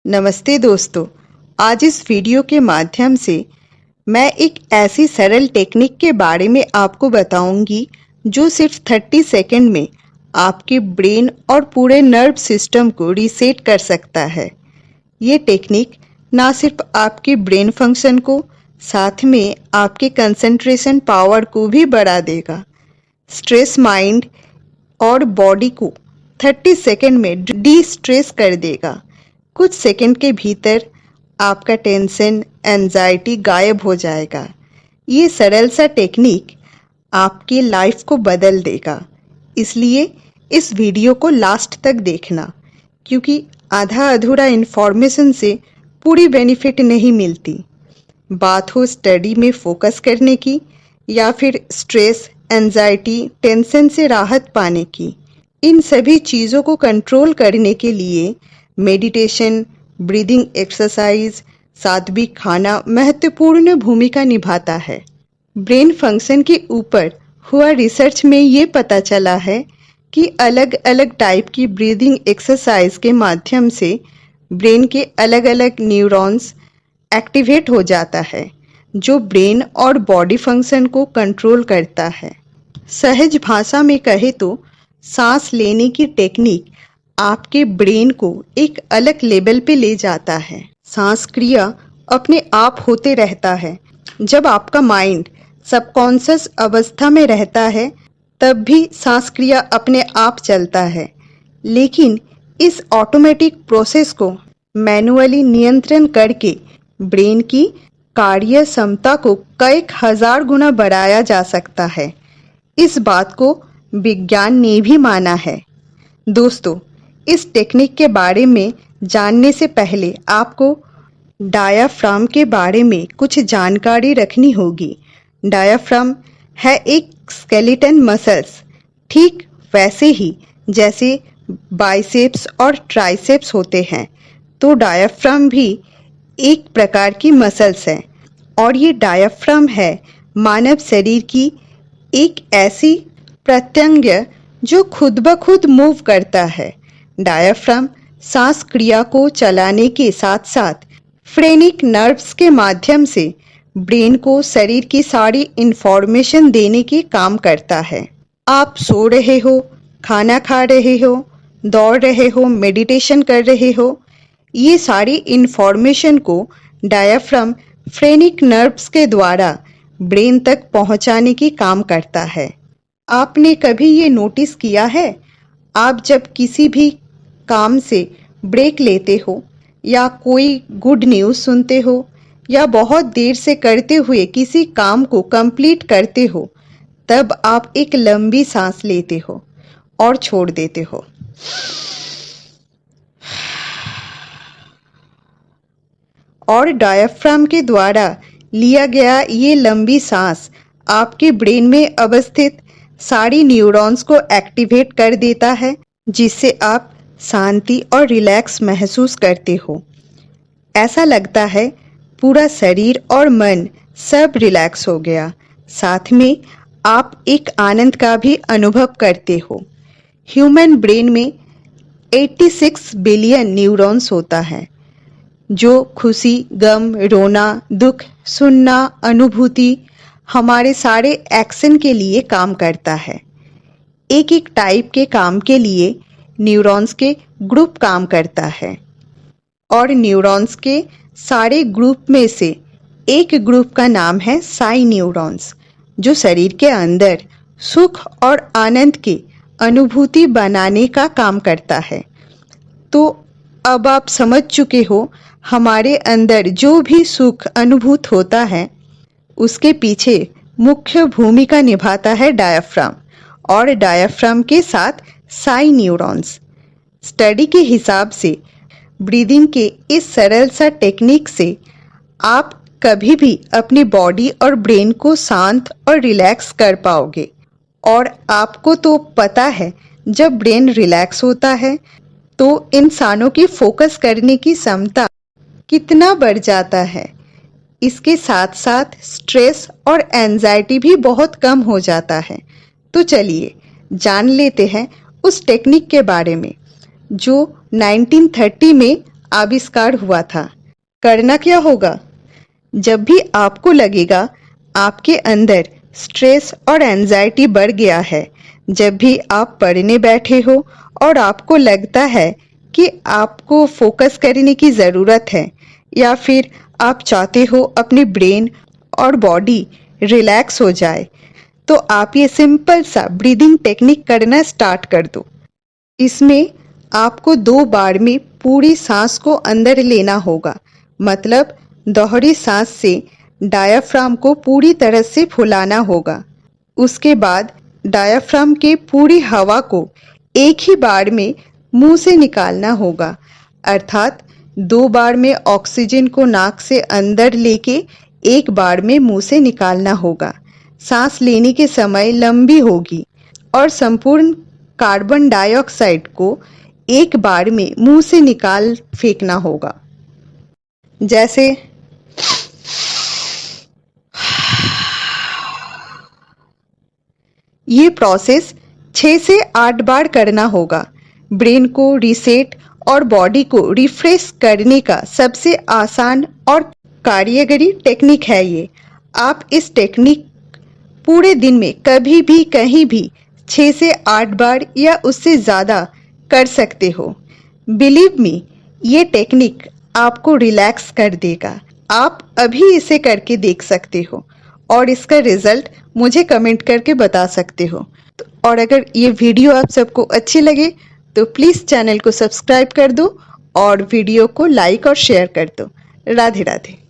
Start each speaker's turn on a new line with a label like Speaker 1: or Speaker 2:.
Speaker 1: नमस्ते दोस्तों। आज इस वीडियो के माध्यम से मैं एक ऐसी सरल टेक्निक के बारे में आपको बताऊंगी जो सिर्फ 30 सेकंड में आपके ब्रेन और पूरे नर्व सिस्टम को रीसेट कर सकता है। ये टेक्निक ना सिर्फ आपके ब्रेन फंक्शन को, साथ में आपके कंसंट्रेशन पावर को भी बढ़ा देगा। स्ट्रेस माइंड और बॉडी को 30 सेकंड में डी स्ट्रेस कर देगा। कुछ सेकंड के भीतर आपका टेंशन, एंजाइटी गायब हो जाएगा। ये सरल सा टेक्निक आपकी लाइफ को बदल देगा। इसलिए इस वीडियो को लास्ट तक देखना, क्योंकि आधा अधूरा इन्फॉर्मेशन से पूरी बेनिफिट नहीं मिलती। बात हो स्टडी में फोकस करने की या फिर स्ट्रेस, एंजाइटी, टेंशन से राहत पाने की, इन सभी चीज़ों को कंट्रोल करने के लिए मेडिटेशन, ब्रीदिंग एक्सरसाइज, सात्विक खाना महत्वपूर्ण भूमिका निभाता है। ब्रेन फंक्शन के ऊपर हुआ रिसर्च में ये पता चला है कि अलग अलग टाइप की ब्रीदिंग एक्सरसाइज के माध्यम से ब्रेन के अलग अलग न्यूरॉन्स एक्टिवेट हो जाता है, जो ब्रेन और बॉडी फंक्शन को कंट्रोल करता है। सहज भाषा में कहे तो सांस लेने की टेक्निक आपके ब्रेन को एक अलग लेवल पे ले जाता है। सांस क्रिया अपने आप होते रहता है। जब आपका माइंड सबकॉन्शियस अवस्था में रहता है, तब भी सांस क्रिया अपने आप चलता है। लेकिन इस ऑटोमेटिक प्रोसेस को मैनुअली नियंत्रण करके ब्रेन की कार्य क्षमता को कई हजार गुना बढ़ाया जा सकता है। इस बात को विज्ञान ने भी माना है। दोस्तों, इस टेक्निक के बारे में जानने से पहले आपको डायाफ्राम के बारे में कुछ जानकारी रखनी होगी। डायाफ्राम है एक स्केलेटन मसल्स, ठीक वैसे ही जैसे बाइसेप्स और ट्राइसेप्स होते हैं, तो डायाफ्राम भी एक प्रकार की मसल्स है। और ये डायाफ्राम है मानव शरीर की एक ऐसी प्रत्यंग जो खुद ब खुद मूव करता है। डायाफ्राम सांस क्रिया को चलाने के साथ साथ फ्रेनिक नर्व्स के माध्यम से ब्रेन को शरीर की सारी इंफॉर्मेशन देने के काम करता है। आप सो रहे हो, खाना खा रहे हो, दौड़ रहे हो, मेडिटेशन कर रहे हो, ये सारी इंफॉर्मेशन को डायाफ्राम फ्रेनिक नर्व्स के द्वारा ब्रेन तक पहुंचाने की काम करता है। आपने कभी ये नोटिस किया है, आप जब किसी भी काम से ब्रेक लेते हो या कोई गुड न्यूज़ सुनते हो या बहुत देर से करते हुए किसी काम को कंप्लीट करते हो, तब आप एक लंबी सांस लेते हो और छोड़ देते हो। और डायाफ्राम के द्वारा लिया गया ये लंबी सांस आपके ब्रेन में अवस्थित सारी न्यूरॉन्स को एक्टिवेट कर देता है, जिससे आप शांति और रिलैक्स महसूस करते हो। ऐसा लगता है पूरा शरीर और मन सब रिलैक्स हो गया। साथ में आप एक आनंद का भी अनुभव करते हो। ह्यूमन ब्रेन में 86 बिलियन न्यूरॉन्स होता है, जो खुशी, गम, रोना, दुख, सुनना, अनुभूति, हमारे सारे एक्शन के लिए काम करता है। एक एक टाइप के काम के लिए न्यूरॉन्स के ग्रुप काम करता है, और न्यूरॉन्स के सारे ग्रुप में से एक ग्रुप का नाम है साई न्यूरॉन्स, जो शरीर के अंदर सुख और आनंद की अनुभूति बनाने का काम करता है। तो अब आप समझ चुके हो, हमारे अंदर जो भी सुख अनुभूत होता है, उसके पीछे मुख्य भूमिका निभाता है डायाफ्राम, और डायाफ्राम के साथ साई न्यूरॉन्स। स्टडी के हिसाब से ब्रीदिंग के इस सरल सा टेक्निक से आप कभी भी अपनी बॉडी और ब्रेन को शांत और रिलैक्स कर पाओगे। और आपको तो पता है, जब ब्रेन रिलैक्स होता है तो इंसानों की फोकस करने की क्षमता कितना बढ़ जाता है। इसके साथ साथ स्ट्रेस और एंजाइटी भी बहुत कम हो जाता है। तो चलिए जान लेते हैं उस टेक्निक के बारे में, जो 1930 में आविष्कार हुआ था। करना क्या होगा? जब भी आपको लगेगा आपके अंदर स्ट्रेस और एंजाइटी बढ़ गया है, जब भी आप पढ़ने बैठे हो और आपको लगता है कि आपको फोकस करने की ज़रूरत है, या फिर आप चाहते हो अपनी ब्रेन और बॉडी रिलैक्स हो जाए, तो आप ये सिंपल सा ब्रीदिंग टेक्निक करना स्टार्ट कर दो। इसमें आपको 2 बार में पूरी सांस को अंदर लेना होगा, मतलब दोहरी सांस से डायाफ्राम को पूरी तरह से फुलाना होगा। उसके बाद डायाफ्राम के पूरी हवा को एक ही बार में मुंह से निकालना होगा, अर्थात 2 बार में ऑक्सीजन को नाक से अंदर लेके एक बार में मुंह से निकालना होगा। सांस लेने के समय लंबी होगी और संपूर्ण कार्बन डाइऑक्साइड को एक बार में मुंह से निकाल फेंकना होगा। जैसे ये प्रोसेस 6 से 8 बार करना होगा। ब्रेन को रीसेट और बॉडी को रिफ्रेश करने का सबसे आसान और कार्यकारी टेक्निक है ये। आप इस टेक्निक पूरे दिन में कभी भी कहीं भी 6 से 8 बार या उससे ज़्यादा कर सकते हो। बिलीव मी, ये टेक्निक आपको रिलैक्स कर देगा। आप अभी इसे करके देख सकते हो और इसका रिजल्ट मुझे कमेंट करके बता सकते हो। और अगर ये वीडियो आप सबको अच्छी लगे तो प्लीज़ चैनल को सब्सक्राइब कर दो और वीडियो को लाइक और शेयर कर दो। राधे राधे।